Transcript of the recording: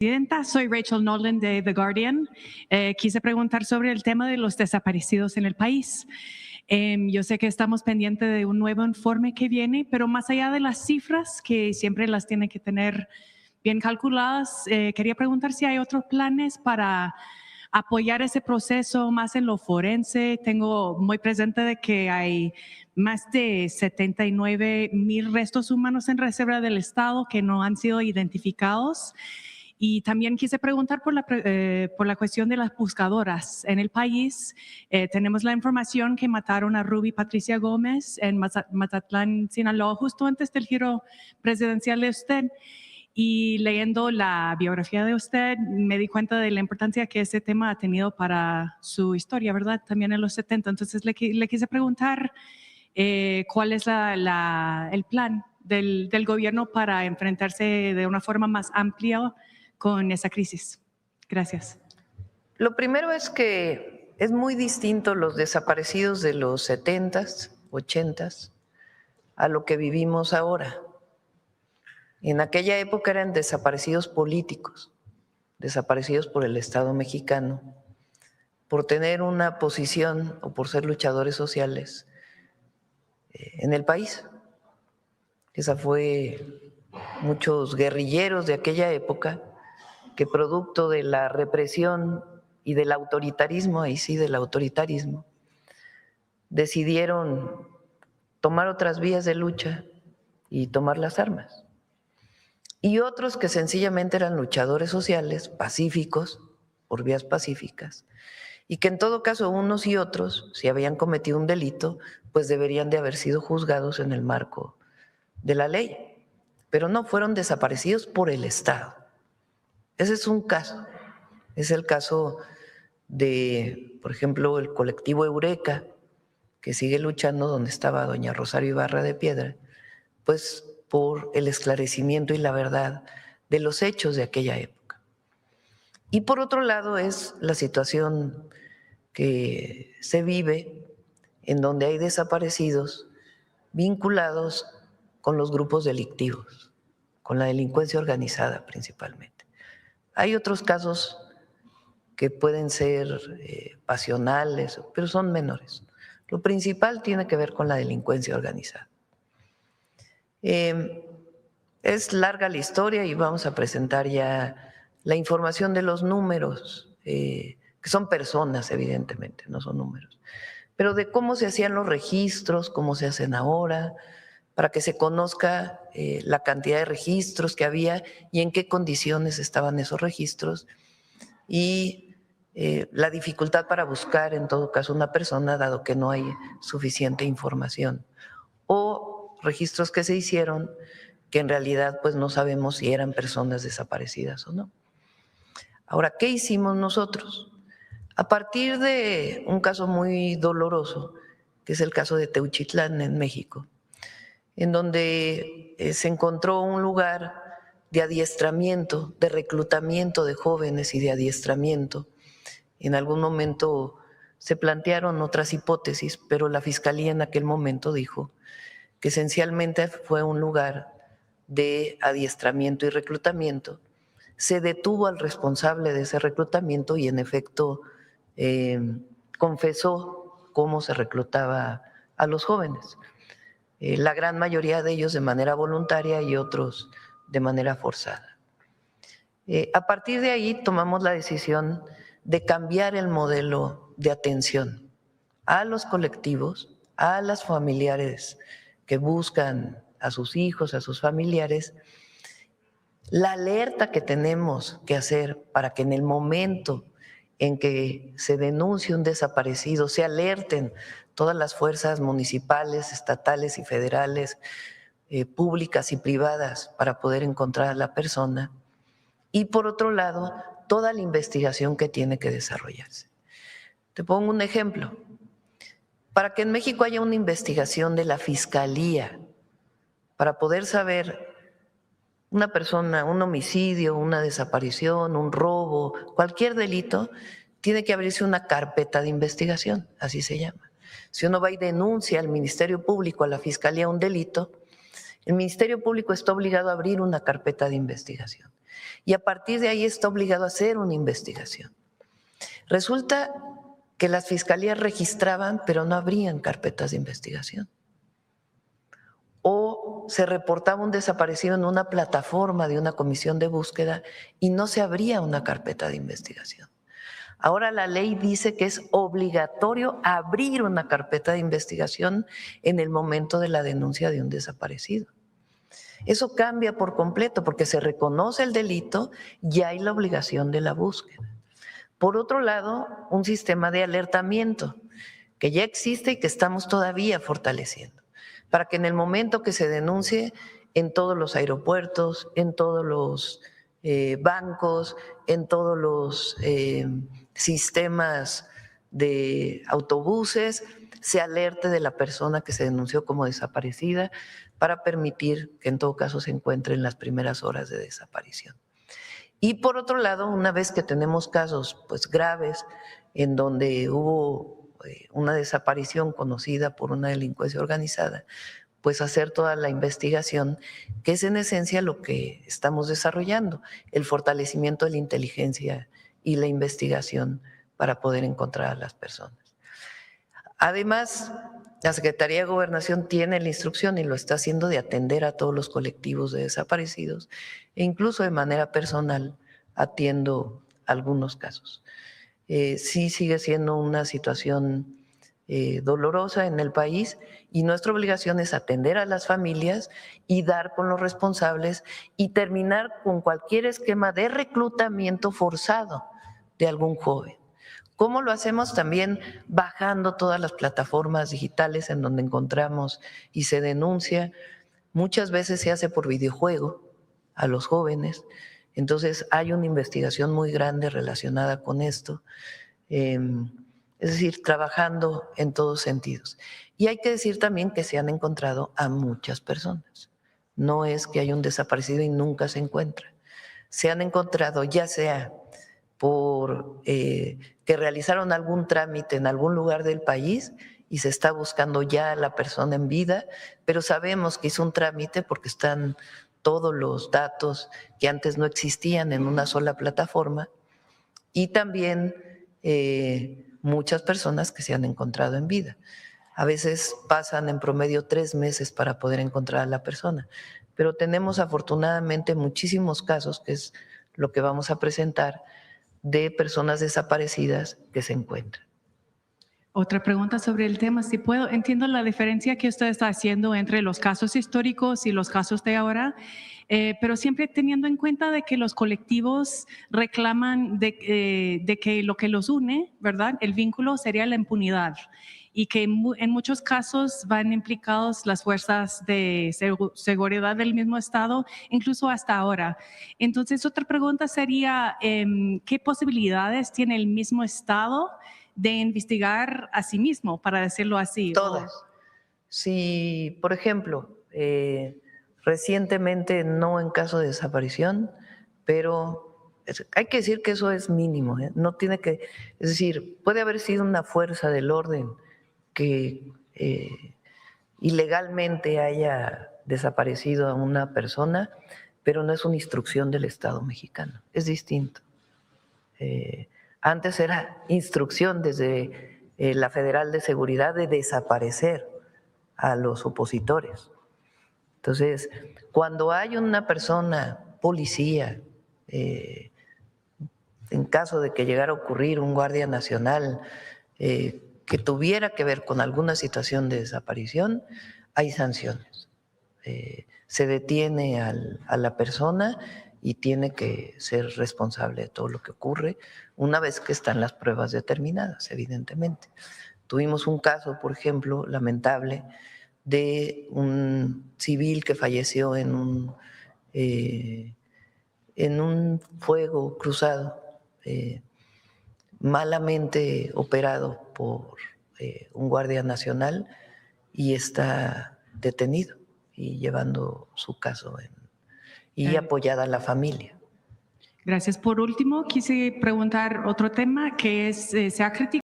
Presidenta, soy Rachel Nolan de The Guardian. Quise preguntar sobre el tema de los desaparecidos en el país. Yo sé que estamos pendientes de un nuevo informe que viene, pero más allá de las cifras, que siempre las tiene que tener bien calculadas, quería preguntar si hay otros planes para apoyar ese proceso más en lo forense. Tengo muy presente de que hay más de 79,000 restos humanos en reserva del Estado que no han sido identificados. Y también quise preguntar por la cuestión de las buscadoras. En el país tenemos la información que mataron a Ruby Patricia Gómez en Mazatlán, Sinaloa, justo antes del giro presidencial de usted. Y leyendo la biografía de usted, me di cuenta de la importancia que ese tema ha tenido para su historia, ¿verdad? También en los 70. Entonces le quise preguntar cuál es el plan del gobierno para enfrentarse de una forma más amplia con esa crisis. Gracias. Lo primero es que es muy distinto los desaparecidos de los 70s, 80s a lo que vivimos ahora. En aquella época eran desaparecidos políticos, desaparecidos por el Estado mexicano, por tener una posición o por ser luchadores sociales en el país. Esa fue muchos guerrilleros de aquella época que producto de la represión y del autoritarismo, ahí sí del autoritarismo, decidieron tomar otras vías de lucha y tomar las armas. Y otros que sencillamente eran luchadores sociales, pacíficos, por vías pacíficas, y que en todo caso unos y otros, si habían cometido un delito, pues deberían de haber sido juzgados en el marco de la ley, pero no fueron desaparecidos por el Estado. Ese es un caso, es el caso de, por ejemplo, el colectivo Eureka, que sigue luchando donde estaba doña Rosario Ibarra de Piedra, pues por el esclarecimiento y la verdad de los hechos de aquella época. Y por otro lado es la situación que se vive en donde hay desaparecidos vinculados con los grupos delictivos, con la delincuencia organizada principalmente. Hay otros casos que pueden ser pasionales, pero son menores. Lo principal tiene que ver con la delincuencia organizada. Es larga la historia y vamos a presentar ya la información de los números, que son personas evidentemente, no son números, pero de cómo se hacían los registros, cómo se hacen ahora, para que se conozca la cantidad de registros que había y en qué condiciones estaban esos registros y la dificultad para buscar en todo caso una persona dado que no hay suficiente información o registros que se hicieron que en realidad pues no sabemos si eran personas desaparecidas o no. Ahora, ¿qué hicimos nosotros? A partir de un caso muy doloroso, que es el caso de Teuchitlán en México, en donde se encontró un lugar de adiestramiento, de reclutamiento de jóvenes y de adiestramiento. En algún momento se plantearon otras hipótesis, pero la Fiscalía en aquel momento dijo que esencialmente fue un lugar de adiestramiento y reclutamiento. Se detuvo al responsable de ese reclutamiento y en efecto confesó cómo se reclutaba a los jóvenes. La gran mayoría de ellos de manera voluntaria y otros de manera forzada. A partir de ahí tomamos la decisión de cambiar el modelo de atención a los colectivos, a las familiares que buscan a sus hijos, a sus familiares, la alerta que tenemos que hacer para que en el momento en que se denuncie un desaparecido se alerten todas las fuerzas municipales, estatales y federales, públicas y privadas para poder encontrar a la persona. Y por otro lado, toda la investigación que tiene que desarrollarse. Te pongo un ejemplo. Para que en México haya una investigación de la Fiscalía, para poder saber una persona, un homicidio, una desaparición, un robo, cualquier delito, tiene que abrirse una carpeta de investigación, así se llama. Si uno va y denuncia al Ministerio Público, a la Fiscalía un delito, el Ministerio Público está obligado a abrir una carpeta de investigación. y a partir de ahí está obligado a hacer una investigación. Resulta que las fiscalías registraban, pero no abrían carpetas de investigación. O se reportaba un desaparecido en una plataforma de una comisión de búsqueda y no se abría una carpeta de investigación. Ahora la ley dice que es obligatorio abrir una carpeta de investigación en el momento de la denuncia de un desaparecido. Eso cambia por completo porque se reconoce el delito y hay la obligación de la búsqueda. Por otro lado, un sistema de alertamiento que ya existe y que estamos todavía fortaleciendo, para que en el momento que se denuncie en todos los aeropuertos, en todos los bancos, en todos los sistemas de autobuses, se alerte de la persona que se denunció como desaparecida para permitir que en todo caso se encuentre en las primeras horas de desaparición. Y por otro lado, una vez que tenemos casos pues graves en donde hubo una desaparición conocida por una delincuencia organizada, pues hacer toda la investigación, que es en esencia lo que estamos desarrollando, el fortalecimiento de la inteligencia y la investigación para poder encontrar a las personas. Además, la Secretaría de Gobernación tiene la instrucción y lo está haciendo de atender a todos los colectivos de desaparecidos e incluso de manera personal atiendo algunos casos. Sí sigue siendo una situación dolorosa en el país y nuestra obligación es atender a las familias y dar con los responsables y terminar con cualquier esquema de reclutamiento forzado de algún joven. ¿Cómo lo hacemos? También bajando todas las plataformas digitales en donde encontramos y se denuncia. Muchas veces se hace por videojuego a los jóvenes, entonces hay una investigación muy grande relacionada con esto. Es decir, trabajando en todos sentidos. Y hay que decir también que se han encontrado a muchas personas. No es que haya un desaparecido y nunca se encuentra. Se han encontrado ya sea por que realizaron algún trámite en algún lugar del país y se está buscando ya a la persona en vida, pero sabemos que hizo un trámite porque están todos los datos que antes no existían en una sola plataforma, y también muchas personas que se han encontrado en vida. A veces pasan en promedio 3 meses para poder encontrar a la persona, pero tenemos afortunadamente muchísimos casos, que es lo que vamos a presentar, de personas desaparecidas que se encuentran. Otra pregunta sobre el tema, si puedo. Entiendo la diferencia que usted está haciendo entre los casos históricos y los casos de ahora, pero siempre teniendo en cuenta de que los colectivos reclaman de que lo que los une, ¿verdad? El vínculo sería la impunidad y que en muchos casos van implicados las fuerzas de seguridad del mismo Estado, incluso hasta ahora. Entonces, otra pregunta sería, ¿qué posibilidades tiene el mismo Estado de investigar a sí mismo, para decirlo así? Todas. Si, por ejemplo, recientemente, no en caso de desaparición, pero hay que decir que eso es mínimo, no tiene que, es decir, puede haber sido una fuerza del orden que ilegalmente haya desaparecido a una persona, pero no es una instrucción del Estado mexicano, es distinto. Antes era instrucción desde la Federal de Seguridad de desaparecer a los opositores. Entonces, cuando hay una persona, policía, en caso de que llegara a ocurrir un guardia nacional que tuviera que ver con alguna situación de desaparición, hay sanciones. Se detiene a la persona y tiene que ser responsable de todo lo que ocurre una vez que están las pruebas determinadas, evidentemente. Tuvimos un caso, por ejemplo, lamentable, de un civil que falleció en un fuego cruzado, malamente operado por un guardia nacional, y está detenido y llevando su caso y apoyada a la familia. Gracias. Por último, quise preguntar otro tema que es, se ha criticado